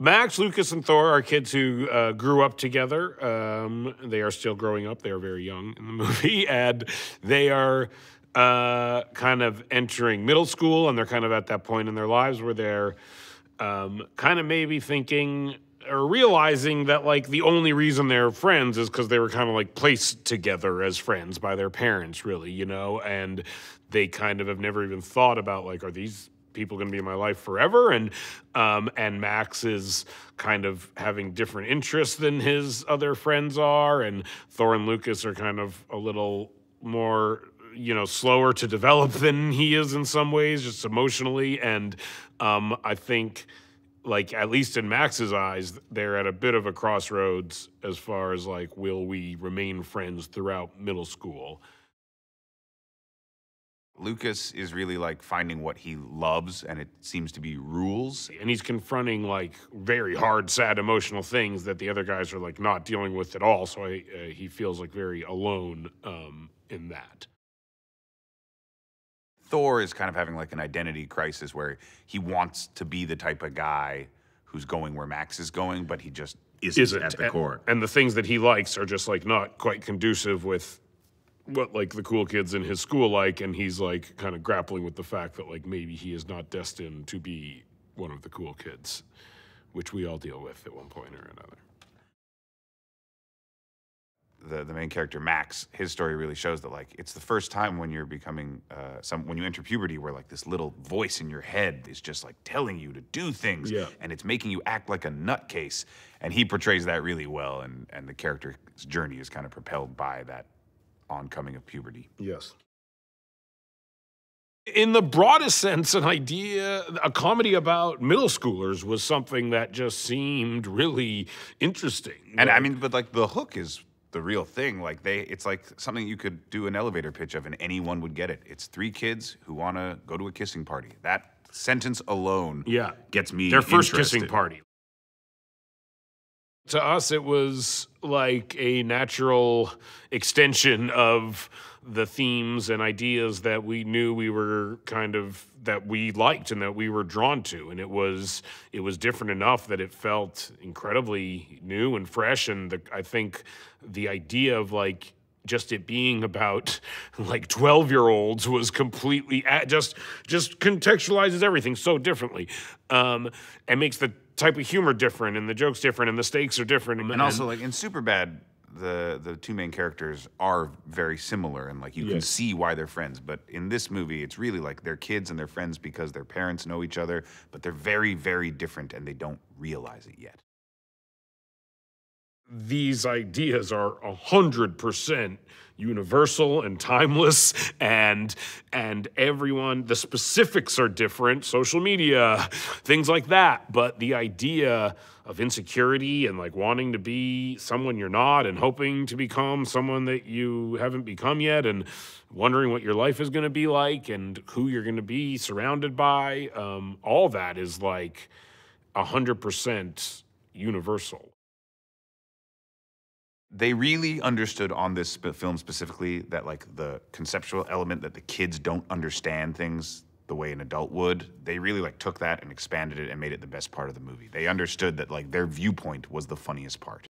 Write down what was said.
Max, Lucas, and Thor are kids who grew up together. They are still growing up. They are very young in the movie, and they are kind of entering middle school, and they're kind of at that point in their lives where they're kind of maybe thinking or realizing that like the only reason they're friends is because they were kind of like placed together as friends by their parents, really, you know, and they kind of have never even thought about like, are these people going to be in my life forever? And Max is kind of having different interests than his other friends are, and Thor and Lucas are kind of a little more, you know, slower to develop than he is in some ways, just emotionally. And I think, like, at least in Max's eyes, they're at a bit of a crossroads as far as like, will we remain friends throughout middle school? Lucas is really like finding what he loves, and it seems to be rules. And he's confronting like very hard, sad, emotional things that the other guys are like not dealing with at all. So he feels like very alone in that. Thor is kind of having like an identity crisis where he wants to be the type of guy who's going where Max is going, but he just isn't at the core. And the things that he likes are just like not quite conducive with what like the cool kids in his school like, and he's like kind of grappling with the fact that like maybe he is not destined to be one of the cool kids, which we all deal with at one point or another. The main character Max, his story really shows that like it's the first time when you're becoming when you enter puberty where like this little voice in your head is just like telling you to do things, and it's making you act like a nutcase, and he portrays that really well, and the character's journey is kind of propelled by that oncoming of puberty. Yes. In the broadest sense, a comedy about middle schoolers was something that just seemed really interesting. And I mean, but like the hook is the real thing. Like it's like something you could do an elevator pitch of and anyone would get it. It's three kids who want to go to a kissing party. That sentence alone gets me their first interested. Kissing party. To us, it was like a natural extension of the themes and ideas that we knew we were kind of, that we liked and that we were drawn to. And it was different enough that it felt incredibly new and fresh. And I think the idea of like just it being about like 12-year-olds was completely, just contextualizes everything so differently. And makes the type of humor different, and the jokes different, and the stakes are different. And also, like in Superbad, the two main characters are very similar, and like you can see why they're friends. But in this movie, it's really like they're kids and they're friends because their parents know each other, but they're very, very different, and they don't realize it yet. These ideas are 100% universal and timeless, and everyone, the specifics are different, social media, things like that, but the idea of insecurity and like wanting to be someone you're not and hoping to become someone that you haven't become yet and wondering what your life is going to be like and who you're going to be surrounded by, all that is like 100% universal. They really understood on this film specifically that like the conceptual element that the kids don't understand things the way an adult would. They really like took that and expanded it and made it the best part of the movie. They understood that like their viewpoint was the funniest part.